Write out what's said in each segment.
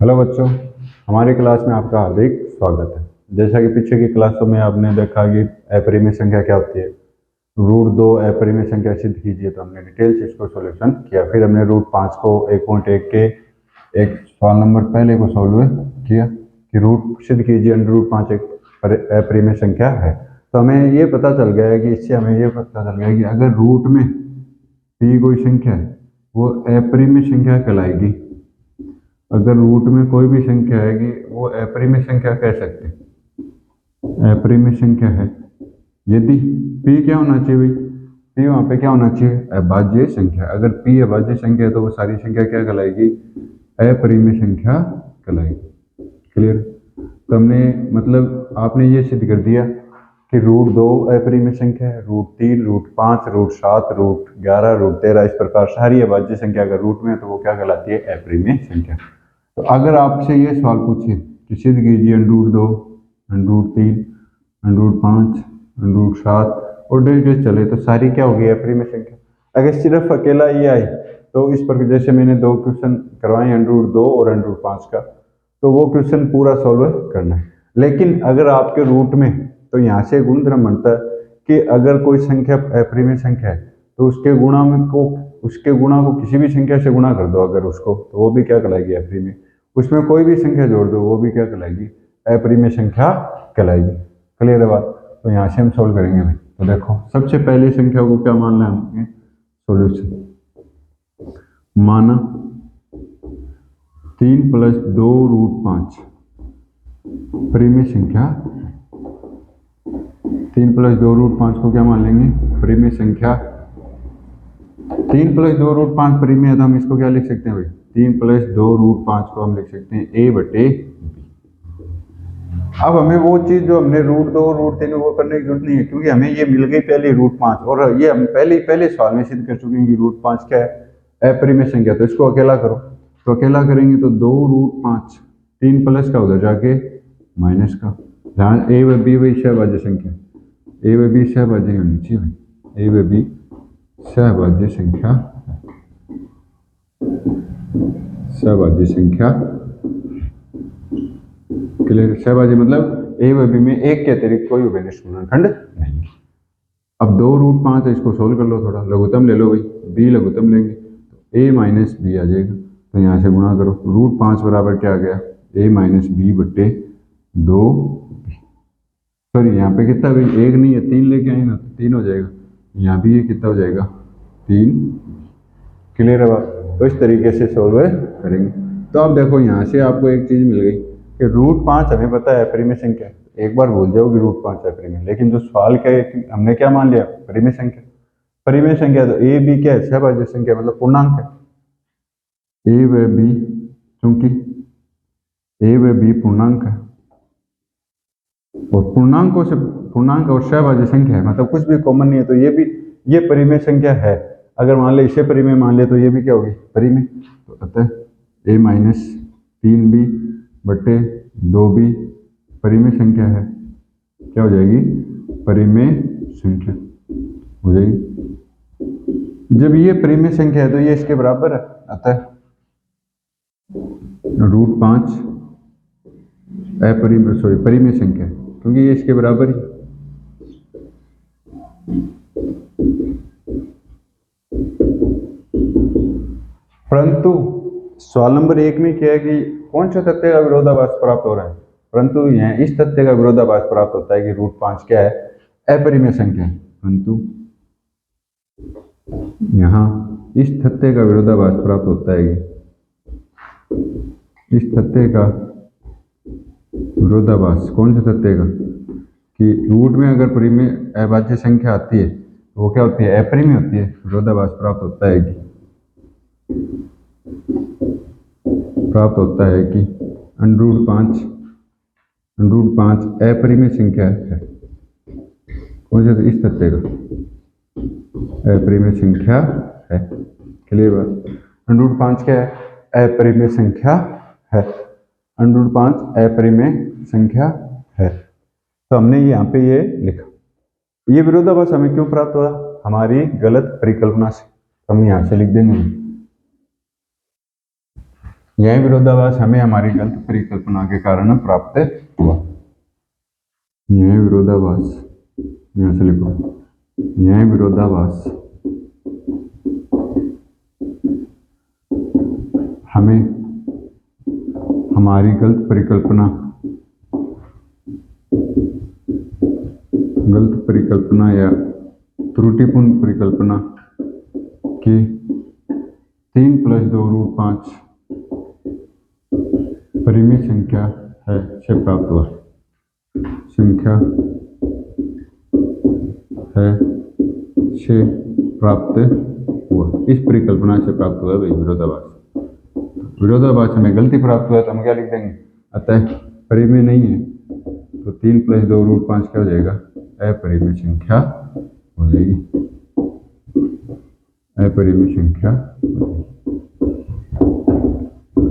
Hello बच्चों, हमारी class में आपका हार्दिक स्वागत है। जैसा कि पीछे की क्लासों में आपने देखा कि अपरिमेय संख्या क्या होती है, √2 अपरिमेय संख्या सिद्ध कीजिए, तो हमने डिटेल से इसको सॉल्यूशन किया। फिर हमने √5 को 1.1 के एक सवाल नंबर पहले को सॉल्व किया कि रूट सिद्ध कीजिए √5 एक अपरिमेय संख्या है। तो हमें ये पता चल गया है कि इससे हमें ये पता चल गया कि अगर रूट में p कोई संख्या है वो अपरिमेय संख्या कहलाएगी। अगर रूट में कोई भी संख्या है कि वो अपरिमेय संख्या कह सकते हैं, अपरिमेय संख्या है। यदि p क्या होना चाहिए भाई, p वहां पे क्या होना चाहिए, अभाज्य संख्या। अगर p अभाज्य संख्या है तो वो सारी संख्या क्या कहलाएगी, अपरिमेय संख्या कहलाएगी। क्लियर? तो हमने मतलब आपने ये सिद्ध कर दिया कि √2 अपरिमेय संख्या है, √3, √5, √7, √11, √13 इस प्रकार सारी अभाज्य संख्या अगर रूट में है तो वो क्या कहलाती है, अपरिमेय संख्या। तो अगर आपसे ये सवाल पूछे कि सिद्ध कीजिए √2, √3, √5, √7 और डेट चले तो सारी क्या होगी, अपरिमेय संख्या। अगर सिर्फ अकेला ये आए तो इस पर जैसे मैंने 2 क्वेश्चन करवाए √2 और √5 का, तो वो क्वेश्चन पूरा सॉल्व करना है। लेकिन अगर आपके रूट में, तो यहाँ से गुणधर्म बनता है कि अगर कोई संख्या अपरिमेय संख्या है तो उसके गुणा को किसी भी संख्या से गुणा कर दो अगर उसको, तो वो भी क्या कहलाएगी, अपरिमेय। उसमें कोई भी संख्या जोड़ दो वो भी क्या कहलाएगी, अपरिमेय संख्या कहलाएगी। क्लियर है बात? तो यहाँ से हम सोल्व करेंगे भाई। तो देखो सबसे पहली संख्या को क्या मानना है हमें, सोल्यूशन माना 3 + 2 √5 परिमेय संख्या। 3 + 2 √5 को क्या मान लेंगे, परिमेय संख्या। 3 + 2 √5 परिमेय है तो हम इसको क्या लिख सकते हैं भाई, 3 + 2 √5 को हम लिख सकते हैं a/b। अब हमें वो चीज जो हमने √2 √3 वो करने की जरूरत नहीं है, क्योंकि हमें ये मिल गई पहले √5 और ये हम पहले सवाल में सिद्ध कर चुके हैं कि √5 क्या है, अपरिमेय संख्या। तो इसको अकेला करो, तो अकेला करेंगे तो 2 √5, 3 प्लस का उधर जाके माइनस का, जहाँ a व b वही सहभाज्य संख्या, a व b सहभाज्य होनी चाहिए भाई, a व b सहभाज्य संख्या, सहभाज्य संख्या। क्लियर? सहभाज्य मतलब a व b में एक के अतिरिक्त कोई उभयनिष्ठ गुणनखंड नहीं है। अब 2 √5 है, इसको सोल्व कर लो, थोड़ा लघुत्तम ले लो भाई, b लघुत्तम लेंगे तो a - b आ जाएगा। तो यहाँ से गुणा करो, √5 बराबर क्या आ गया, a - b/2। सॉरी यहाँ पे कितना भाई, 1 नहीं है 3 लेके आए ना, 3 हो जाएगा। यहाँ भी ये कितना हो जाएगा, 3। क्लियर है बात? तो इस तरीके से सोल्व करेंगे। तो अब देखो यहाँ से आपको एक चीज मिल गई कि √5 हमें पता है अपरिमेय संख्या, एक बार भूल जाओगे √5 अपरिमेय। लेकिन जो सवाल क्या है, हमने क्या मान लिया, परिमेय संख्या। परिमेय संख्या तो a b क्या है, सहभाज्य संख्या मतलब पूर्णांक है। a व b, क्योंकि a व b पूर्णांक है और पूर्णांक और सहभाज्य संख्या है, मतलब कुछ भी कॉमन नहीं है, तो ये परिमेय संख्या है। अगर मान ले इसे परिमेय मान ले तो ये भी क्या होगी, परिमेय। तो अतः a - 3b/2b परिमेय संख्या है, क्या हो जाएगी, परिमेय संख्या हो जाएगी। जब ये परिमेय संख्या है तो ये इसके बराबर है, अतः √5 परिमेय संख्या, क्योंकि ये इसके बराबर ही। परंतु सवाल नंबर 1 में क्या है कि कौन सा तथ्य का विरोधाभास प्राप्त हो रहा है, परंतु यहाँ इस तथ्य का विरोधाभास प्राप्त होता है कि √5 क्या है, अपरिमेय संख्या है। परंतु यहाँ इस तथ्य का विरोधाभास प्राप्त होता है कि इस तथ्य का विरोधाभास, कौन सा तथ्य का, कि रूट में अगर परिमेय अभाज्य संख्या आती है तो वो क्या होती है, अपरिमेय होती है। विरोधाभास प्राप्त होता है कि √5 अपरिमेय संख्या है। कौन सा, इस तथ्य का अपरिमेय संख्या है। क्लियर बात? √5 क्या है, अपरिमेय संख्या है। √5 अपरिमेय संख्या है। तो हमने यहाँ पे ये लिखा। ये विरोधाभास हमें क्यों प्राप्त हुआ, हमारी गलत परिकल्पना से। हम यहाँ से लिख देंगे यह विरोधाभास हमें हमारी गलत परिकल्पना के कारण प्राप्त हुआ। यह विरोधाभास, यहां से लिखो, यह विरोधाभास हमें हमारी गलत परिकल्पना या त्रुटिपूर्ण परिकल्पना की 3 + 2 √5 परिमेय संख्या है से प्राप्त हुआ। संख्या है से प्राप्त हुआ, इस परिकल्पना से प्राप्त हुआ भाई विरोधाभास। विरोधाभास हमें गलती प्राप्त हुआ तो हम क्या लिख देंगे, अतः परिमेय नहीं है, तो 3 + 2 √5 क्या हो जाएगा, अपरिमेय संख्या हो जाएगी, अपरिमेय संख्या।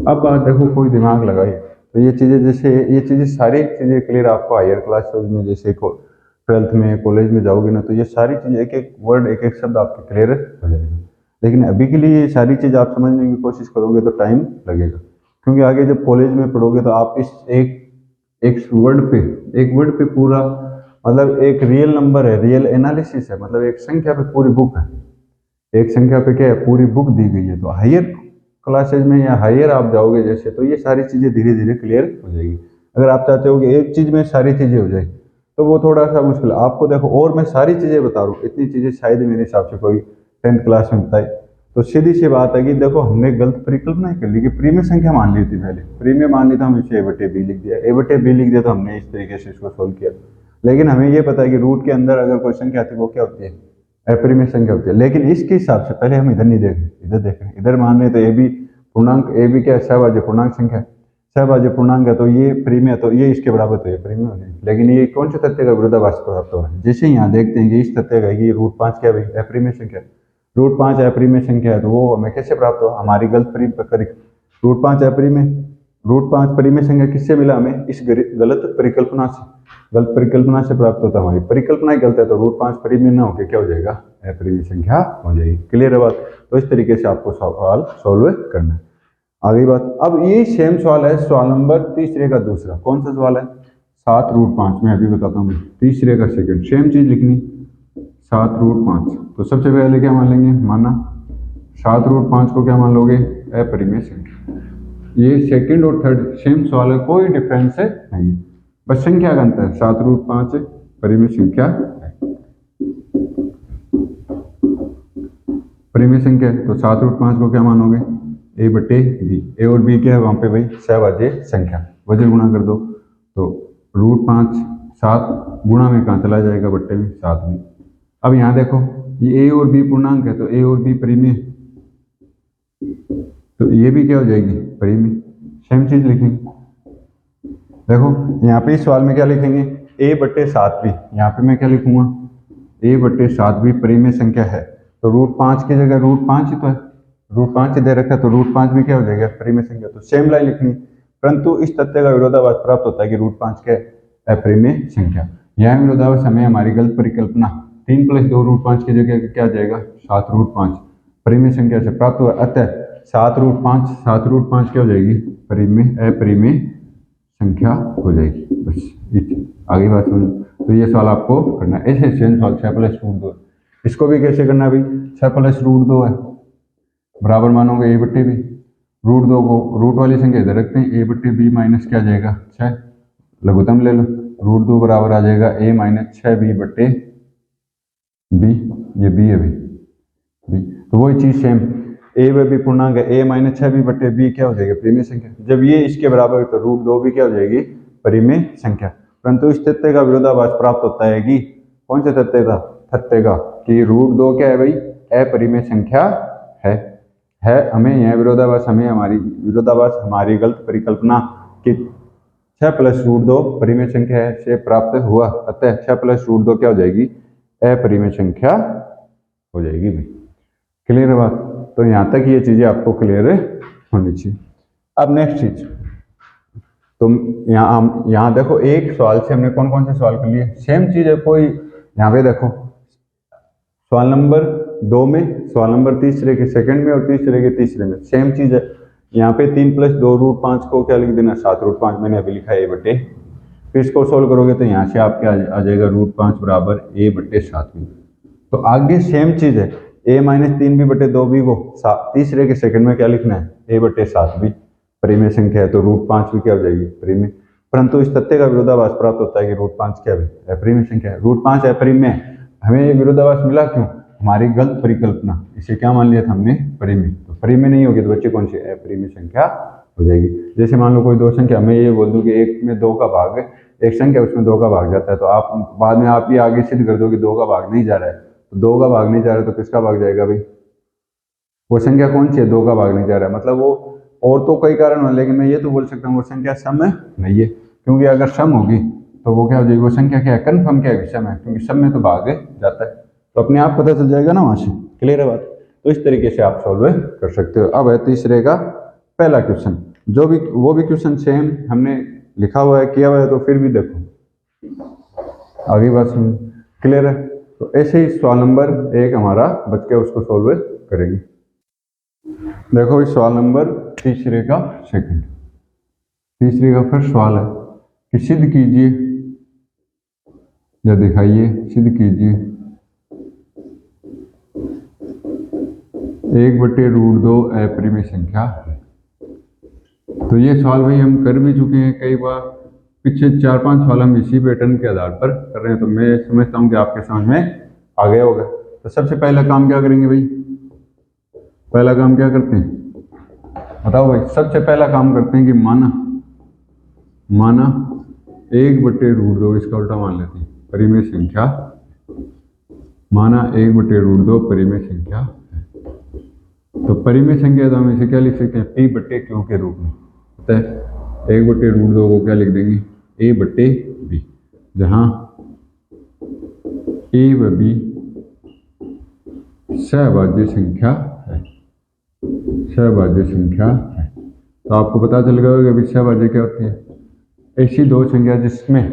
अब बात देखो, कोई दिमाग लगाए तो ये चीजें, जैसे ये चीजें सारी चीजें क्लियर आपको हायर क्लासेस में, जैसे 12th में कॉलेज में जाओगे ना, तो ये सारी चीजें एक एक वर्ड एक एक शब्द आपके क्लियर हो जाएगा। लेकिन अभी के लिए ये सारी चीज आप समझने की कोशिश करोगे तो टाइम लगेगा, क्योंकि आगे जब कॉलेज में पढ़ोगे तो आप इस एक वर्ड पे पूरा, मतलब एक रियल नंबर है, रियल एनालिसिस है, मतलब एक संख्या पे पूरी बुक है, एक संख्या पे क्या है, पूरी बुक दी गई है। तो हायर क्लासेज में या हायर आप जाओगे जैसे, तो ये सारी चीजें धीरे धीरे क्लियर हो जाएगी। अगर आप चाहते हो कि एक चीज में सारी चीजें हो जाए तो वो थोड़ा सा मुश्किल है आपको। देखो, और मैं सारी चीजें बता रहा हूँ, इतनी चीजें शायद मेरे हिसाब से कोई 10th क्लास में बताई। तो सीधी सी बात है कि देखो, हमने गलत परिकल्पना ही कर ली कि प्रीमिय संख्या मान ली थी, पहले प्रीमिय मान ली, तो हम इसे a/b लिख दिया, a/b लिख दिया तो हमने इस तरीके से इसको सोल्व किया। लेकिन हमें ये पता है कि रूट के अंदर अगर कोई संख्या आती है वो क्या होती है, अपरिमेय संख्या होती है। लेकिन इसके हिसाब से पहले हम इधर नहीं देख रहे, इधर देख रहे हैं। इधर मान रहे तो ए बी पूर्णांक, ए बी क्या है, सहभाज्य पूर्णांक संख्या, सहभाज्य पूर्णांक है, तो ये प्रीमिय, तो ये इसके बराबर, तो ये प्रीमिय हो जाएगी। लेकिन ये कौन से तथ्य का विरोधाभास प्राप्त हो रहा है, जैसे यहाँ देखते हैं कि इस तथ्य का कि √5 क्या है, अपरिमेय संख्या, √5 अपरिमेय संख्या है, तो वो हमें कैसे प्राप्त हुआ, हमारी गलत √5 अपरिमेय, √5 परिमेय संख्या किससे मिला हमें, इस गलत परिकल्पना से, गलत परिकल्पना से प्राप्त होता है। हमारी परिकल्पना ही गलत है, तो √5 परिमेय ना होकर क्या हो जाएगा, अपरिमेय संख्या हो जाएगी। क्लियर है बात। तो इस तरीके से आपको सवाल सोल्व करना है। आगे बात, अब ये सेम सवाल है, सवाल नंबर तीसरे का दूसरा। कौन सा सवाल है, 7√5, मैं अभी बताता हूँ। तीसरे का सेकंड, सेम चीज लिखनी, 7√5। तो सबसे पहले क्या मान लेंगे, माना 7√5 को क्या मान लोगे, अपरिमेय संख्या। ये सेकंड और थर्ड सेम सवाल है, कोई डिफरेंस है नहीं, बस संख्या का अंतर है। 7√5 परिमेय संख्या है, परिमेय संख्या है, तो 7√5 को क्या मानोगे, a/b। ए और बी क्या है वहां पे भाई, सहभाज्य संख्या, वजन गुणा कर दो, तो √5 7 गुणा में कहाँ चला जाएगा, बट्टे में 7 में। अब यहाँ देखो, ये a और b पूर्णांक है, तो a और b परिमेय, तो ये भी क्या हो जाएगी, परिमेय। सेम चीज लिखेंगे। देखो यहाँ पे इस सवाल में क्या लिखेंगे, a/7 भी, यहाँ पे मैं क्या लिखूंगा, a/7 भी परिमेय संख्या है, तो √5 की जगह √5 ही तो है, √5 ही दे रखा है, तो √5 भी क्या हो जाएगा, परिमेय संख्या। तो सेम लाइन लिखनी, परंतु इस तथ्य का विरोधाभास प्राप्त होता है कि √5 क्या है, अपरिमेय संख्या। यह विरोधाभास हमें हमारी गलत परिकल्पना 3 + 2 √5 की जगह क्या जाएगा, 7√5 परिमेय संख्या से प्राप्त हुआ। अतः 7√5 क्या हो जाएगी, परिमेय, अपरिमेय संख्या हो जाएगी। बस आगे बात समझ। तो ये सवाल आपको करना है, ऐसे सेम सवाल 6 + √2। इसको भी कैसे करना है भाई, 6 + √2 है, बराबर मानोगे a/b, √2 को रूट वाली संख्या इधर रखते हैं, a/b माइनस क्या जाएगा, 6, लघुत्तम ले लो, √2 बराबर आ जाएगा a - 6b/b, ये b है भाई, b। तो वही चीज सेम, a/b पूर्णांक है, a - 6b/b क्या हो जाएगा, परिमेय संख्या। जब ये इसके बराबर है तो √2 भी क्या हो जाएगी, परिमेय संख्या। परंतु इस तथ्य का विरोधाभास प्राप्त होता है कि, कौन से तथ्य का कि √2 क्या है भाई, अपरिमेय संख्या है। हमें यह विरोधाभास, हमारी गलत परिकल्पना कि 6 + √2 परिमेय संख्या है से प्राप्त हुआ। अतः 6 + √2 क्या हो जाएगी, अपरिमेय संख्या हो जाएगी भाई। क्लियर है बात। तो यहां तक ये चीजें आपको क्लियर होनी चाहिए। अब नेक्स्ट चीज, तुम यहाँ देखो, एक सवाल से हमने कौन कौन से सवाल कर लिए, सेम चीज है कोई। यहाँ पे देखो, सवाल नंबर 2 में, सवाल नंबर तीसरे के सेकंड में और तीसरे के तीसरे में सेम चीज है। यहाँ पे 3+2 √5 को क्या लिख देना 7 √5, मैंने अभी लिखा है a/। फिर इसको सोल्व करोगे तो यहाँ से आपके आ जाएगा √5 बराबर a/7। तो आगे सेम चीज है, a-3b/2b को तीसरे के सेकंड में क्या लिखना है a/7b। परिमेय संख्या है तो √5 भी क्या हो जाएगी परिमेय। परंतु इस तथ्य का विरोधाभास प्राप्त होता है कि √5 क्या है अपरिमेय संख्या है, √5 अपरिमेय। हमें ये विरोधाभास मिला क्यों, हमारी गलत परिकल्पना, इसे क्या मान लिया था हमने परिमेय। तो परिमेय नहीं होगी तो बच्चे कौन सी अपरिमेय संख्या हो जाएगी। जैसे मान लो कोई दो संख्या, मैं ये बोल दूं कि एक में 2 का भाग है, एक संख्या उसमें 2 का भाग जाता है, तो आप बाद में आप ये आगे सिद्ध कर दो कि 2 का भाग नहीं जा रहा है, तो 2 का भाग नहीं जा रहा है तो किसका भाग जाएगा भाई, वो संख्या कौन सी है 2 का भाग नहीं जा रहा है, मतलब वो और तो कई कारण हो, लेकिन मैं ये तो बोल सकता हूँ वो संख्या सम है नहीं है, क्योंकि अगर सम होगी तो वो क्या हो जाएगी, वो संख्या क्या है कन्फर्म क्या है सम है, क्योंकि सम में तो भाग जाता है, तो अपने आप पता चल जाएगा ना वहां से। क्लियर है बात। तो इस तरीके से आप सॉल्व कर सकते हो। अब है तीसरे का पहला क्वेश्चन, जो भी वो भी क्वेश्चन सेम हमने लिखा हुआ है किया हुआ है, तो फिर भी देखो आगे बात सुन। क्लियर है। तो ऐसे ही सवाल नंबर 1 हमारा बच गया, उसको सॉल्व करेंगे। देखो इस सवाल नंबर तीसरे का सेकंड, तीसरे का फर्स्ट सवाल है कि सिद्ध कीजिए या दिखाइए, सिद्ध कीजिए 1/√2 अपरिमेय संख्या है। तो ये सवाल भाई हम कर भी चुके हैं कई बार, पिछले 4-5 सवाल हम इसी पैटर्न के आधार पर कर रहे हैं, तो मैं समझता हूँ कि आपके समझ में आ गया होगा। तो सबसे पहला काम क्या करेंगे भाई, पहला काम क्या करते हैं बताओ भाई, सबसे पहला काम करते हैं कि माना 1/√2, इसका उल्टा मान लेते हैं परिमेय संख्या, माना 1/√2 परिमेय संख्या है। तो परिमेय संख्या तो हम इसे क्या लिख सकते हैं p/q के रूप में, पता है 1/√2 को क्या लिख देंगे a/b, जहां a व b सहभाज्य संख्या है, सहभाज्य संख्या है। तो आपको पता चल गया होगा कि सहभाज्य क्या होती है, ऐसी दो संख्या जिसमें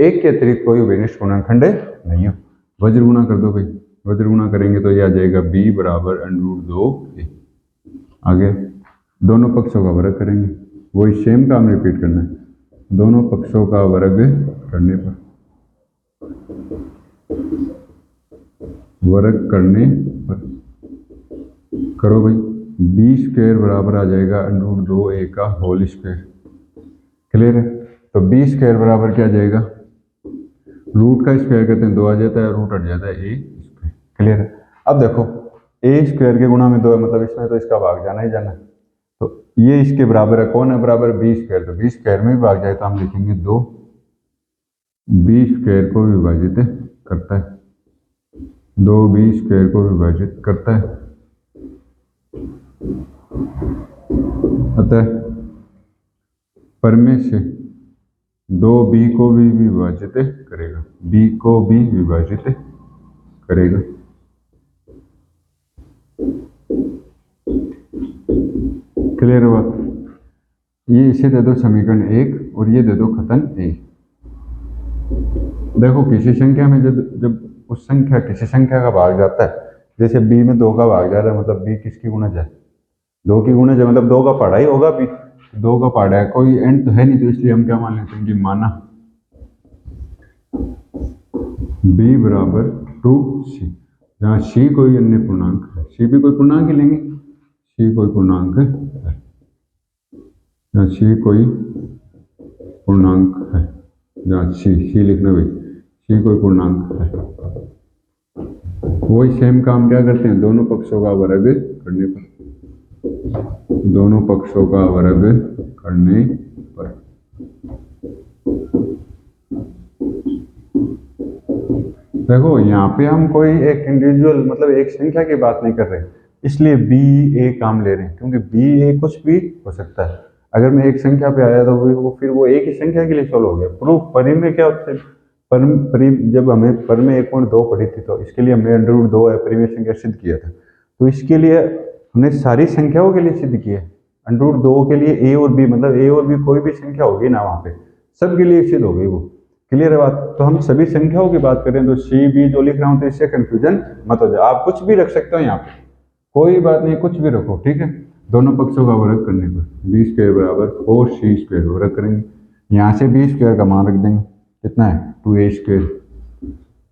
एक के अतिरिक्त कोई उभयनिष्ठ गुणनखंड नहीं हो। वज्र गुणा कर दो भाई, वज्र गुणा करेंगे तो यह आ जाएगा b बराबर √2a। आगे दोनों पक्षों का वर्ग करेंगे, वही सेम काम रिपीट करना है, दोनों पक्षों का वर्ग करने पर, वर्ग करने पर करो भाई, b² बराबर आ जाएगा √2a का होल स्क्वायर। क्लियर है। तो b² बराबर क्या आ जाएगा, रूट का स्क्वायर करते हैं 2 आ जाता है, रूट हट जाता है a²। क्लियर है। अब देखो a² के गुणा में 2 है, मतलब इसमें तो इसका भाग जाना ही जाना है, तो ये इसके बराबर है, कौन है बराबर b², तो b² में भी भाग जाए तो हम लिखेंगे 2, b² को विभाजित करता है, 2 b² को विभाजित करता है, अतः परिमेय से 2b को भी विभाजित करेगा, b को भी विभाजित करेगा। क्लियर हुआ। ये इसे दे दो समीकरण 1 और ये दे दो कथन 1। देखो किसी संख्या में जब उस संख्या किसी संख्या का भाग जाता है, जैसे b में 2 का भाग जा रहा है, मतलब b किसकी गुणज है 2 की गुणज है, मतलब 2 का पहाड़ा ही होगा b, 2 का पहाड़ा है, कोई एंड तो है नहीं, तो इसलिए हम क्या मान लेते हैं कि माना b बराबर 2c, जहाँ c कोई अन्य पूर्णांक है, c भी कोई पूर्णांक ही लेंगे, c कोई पूर्णांक है, जहाँ c कोई पूर्णांक है, जहाँ c लिखना भाई, c कोई पूर्णांक है। वही सेम काम क्या करते हैं, दोनों पक्षों का वर्ग करने पर, दोनों पक्षों का वर्ग करने पर। देखो यहाँ पे हम कोई एक इंडिविजुअल मतलब एक संख्या की बात नहीं कर रहे, इसलिए b a काम ले रहे हैं, क्योंकि b a कुछ भी हो सकता है। अगर मैं एक संख्या पे आया तो वो फिर वो एक ही संख्या के लिए सोल्व हो गया। प्रूफ परिमेय क्या होता है, जब हमें परिमेय 1.2 पढ़ी थी तो इसके लिए हमने √2 अपरिमेय संख्या सिद्ध किया था, तो इसके लिए हमने सारी संख्याओं के लिए सिद्ध किया है। √2 के लिए a और b, मतलब a और b कोई भी संख्या होगी ना वहाँ पे सबके लिए सिद्ध हो गई वो। क्लियर है बात। तो हम सभी संख्याओं की बात करें तो सी बी जो लिख रहा हूँ तो इससे कंफ्यूजन मत हो जाए, आप कुछ भी रख सकते हो यहाँ पे, कोई बात नहीं, कुछ भी रखो, ठीक है। दोनों पक्षों का वर्ग करने पर बी स्क्वायर बराबर 4c² वर्ग करेंगे। यहाँ से बी स्क्वायर का मान रख देंगे, कितना है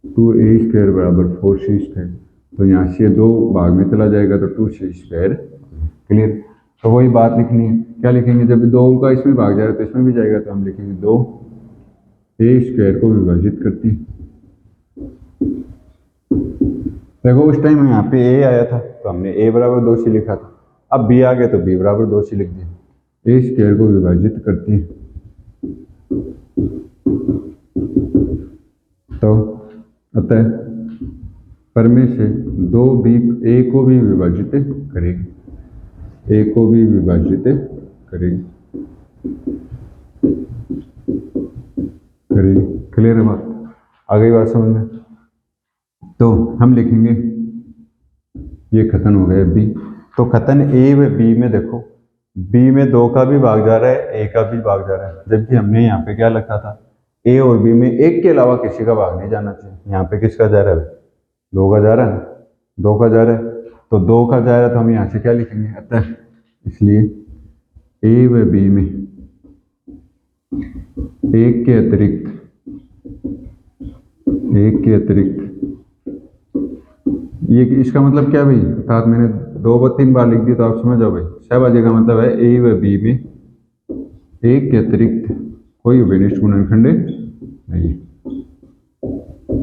2a² बराबर 4c²। तो यहाँ से 2 भाग में चला जाएगा तो 2c²। क्लियर। तो वही बात लिखनी है, क्या लिखेंगे, जब 2 का इसमें भाग जाएगा तो इसमें भी जाएगा, तो हम लिखेंगे 2a² को विभाजित करती है। देखो उस टाइम यहाँ पे a आया था तो हमने a बराबर 2c लिखा था, अब b आ गया तो b बराबर 2c लिख दिया। a² को विभाजित करती है तो अतः पर में से 2b a को भी विभाजित करेगी, a को भी विभाजित करेगी। क्लियर है बात, आ गई बात समझ में। तो हम लिखेंगे, ये खतन हो गया b, तो खतन a व b में देखो b में 2 का भी भाग जा रहा है, a का भी भाग जा रहा है, जबकि हमने यहाँ पे क्या लिखा था, a और b में एक के अलावा किसी का भाग नहीं जाना चाहिए। यहाँ पे किसका जा रहा है, 2 का जा रहा है, 2 का जा रहा है, तो 2 का जा रहा है तो हम यहाँ से क्या लिखेंगे, अतः इसलिए a व b में एक के अतिरिक्त ये इसका मतलब क्या भाई, अर्थात मैंने 2-3 बार लिख दी तो आप समझ जाओ भाई, सहबाजी का मतलब है a व b में एक के अतिरिक्त कोई उभयनिष्ठ गुणनखंड नहीं है,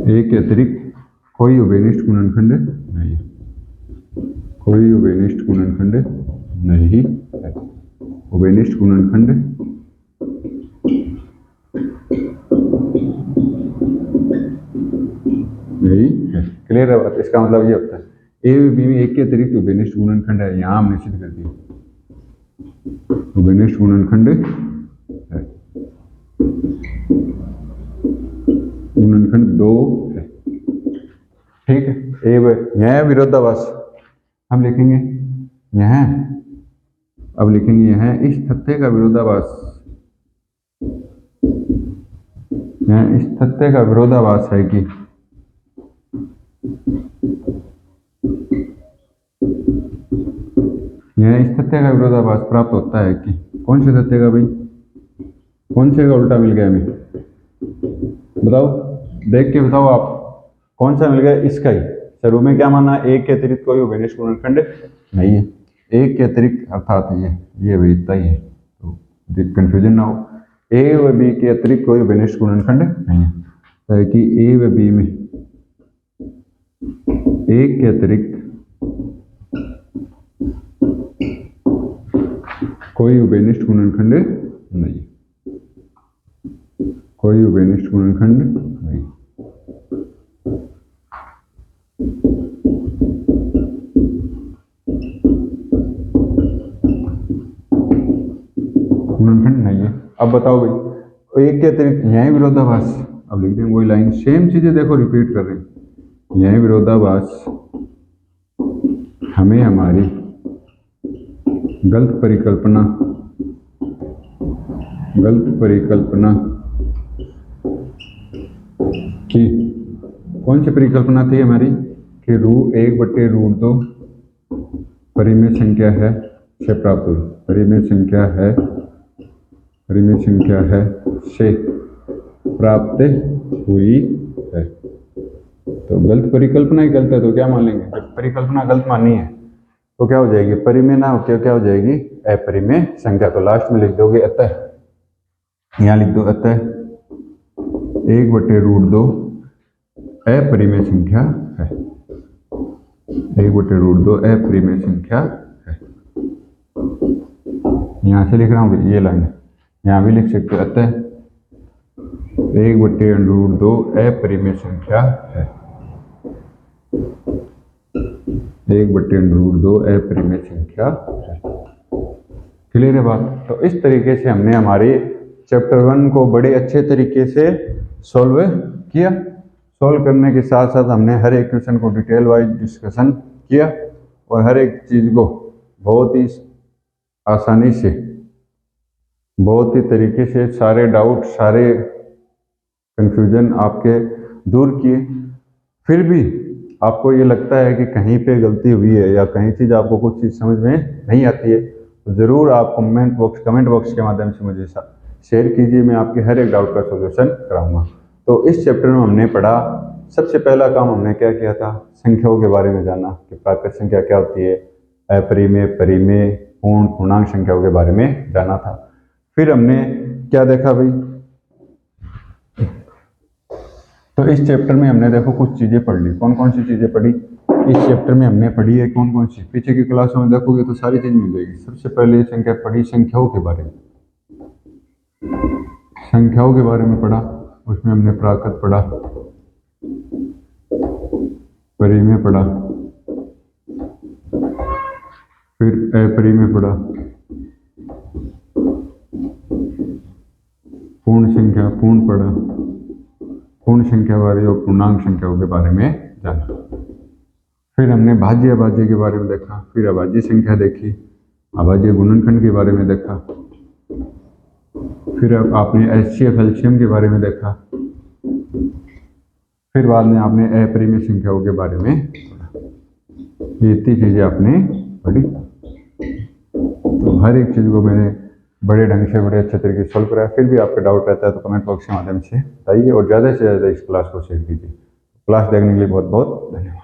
एक के अतिरिक्त कोई उभयनिष्ठ गुणनखंड नहीं है, कोई उभयनिष्ठ गुणनखंड नहीं है, उभयनिष्ठ गुणनखंड नहीं है। क्लियर है बात, इसका मतलब ये होता है ए व बी में एक के अतिरिक्त उभयनिष्ठ गुणनखंड है, यहाँ हमने सिद्ध कर दिया उभयनिष्ठ गुणनखंड है, गुणनखंड 2 है। ठीक है, ए व यह विरोधाभास हम लिखेंगे, यह अब लिखेंगे यह इस तथ्य का विरोधाभास, यह इस तथ्य का विरोधाभास है कि यह इस तथ्य का विरोधाभास प्राप्त होता है कि, कौन से तथ्य का भाई, कौन से का उल्टा मिल गया हमें, बताओ, देख के बताओ आप, कौन सा मिल गया, इसका ही। शुरू में क्या माना, एक के अतिरिक्त कोई उभयनिष्ठ गुणनखंड नहीं है, एक के अतिरिक्त अर्थात ये भाई इतना ही है, तो कंफ्यूजन ना हो, ए व बी के अतिरिक्त कोई उभयनिष्ठ गुणनखंड नहीं है, तो कि ए व बी में एक के अतिरिक्त कोई उभयनिष्ठ गुणनखंड नहीं, कोई उभयनिष्ठ गुणनखंड नहीं। गुणनखंड नहीं है। अब बताओ भाई, एक के अतिरिक्त यह विरोधाभास, अब लिख देंगे वही लाइन, सेम चीजें देखो रिपीट कर रहे हैं, यह विरोधाभास हमें हमारी गलत परिकल्पना की, कौन सी परिकल्पना थी हमारी, कि 1/√2 परिमेय संख्या है से प्राप्त हुई, परिमेय संख्या है से प्राप्त हुई है। तो गलत परिकल्पना ही गलत है तो क्या मान लेंगे, जब परिकल्पना गलत माननी है तो क्या हो जाएगी, परिमेय ना होकर क्या हो जाएगी, अपरिमेय संख्या। तो लास्ट में लिख दोगे अतः, यहाँ लिख दो अतः 1/√2 अपरिमेय संख्या है, 1/√2 अपरिमेय संख्या है। यहाँ से लिख रहा हूँ ये लाइन, यहाँ भी लिख सकते हो अतः 1/√2 अपरिमेय संख्या है, 1/√2 अपरिमेय संख्या है। क्लियर है बात। तो इस तरीके से हमने हमारे चैप्टर 1 को बड़े अच्छे तरीके से सॉल्व किया। सॉल्व करने के साथ साथ हमने हर एक क्वेश्चन को डिटेल वाइज डिस्कशन किया और हर एक चीज़ को बहुत ही आसानी से, बहुत ही तरीके से सारे डाउट, सारे कंफ्यूजन आपके दूर किए। फिर भी आपको ये लगता है कि कहीं पे गलती हुई है या कहीं चीज़ आपको कुछ चीज़ समझ में नहीं आती है, तो ज़रूर आप कमेंट बॉक्स के माध्यम से मुझे शेयर कीजिए। मैं आपके हर एक डाउट का सॉल्यूशन कराऊंगा। तो इस चैप्टर में हमने पढ़ा, सबसे पहला काम हमने क्या किया था, संख्याओं के बारे में जाना कि प्राकृत संख्या क्या होती है, अपरिमेय, परिमेय, पूर्ण, पूर्णांक संख्याओं के बारे में जाना था। फिर हमने क्या देखा भाई, तो इस चैप्टर में हमने देखो कुछ चीजें पढ़ ली। कौन कौन सी चीजें पढ़ी इस चैप्टर में हमने पढ़ी है, कौन कौन सी, पीछे की क्लासों में देखोगे तो सारी चीज मिल जाएगी। सबसे पहले संख्या पढ़ी, संख्याओं के बारे में, संख्याओं के बारे में पढ़ा। उसमें हमने प्राकृत पढ़ा, परिमेय पढ़ा, फिर अपरिमेय पढ़ा, पूर्ण संख्या, पूर्ण पढ़ा, पूर्ण संख्या वाले और पूर्णांक संख्याओं के बारे में जाना। फिर हमने भाज्य अभाज्य के बारे में देखा, फिर अभाज्य संख्या देखी, अभाज्य गुणनखंड के बारे में देखा, फिर अब आपने एचसीएफ एलसीएम के बारे में देखा, फिर बाद में आपने अपरिमेय संख्याओं के बारे में पढ़ा। ये इतनी चीजें आपने पढ़ी। तो हर एक चीज को मैंने बड़े ढंग से, बड़े अच्छे तरीके से सॉल्व कराया। फिर भी आपका डाउट रहता है तो कमेंट बॉक्स के माध्यम से बताइए और ज़्यादा से ज़्यादा इस क्लास को शेयर कीजिए। क्लास देखने के लिए बहुत बहुत धन्यवाद।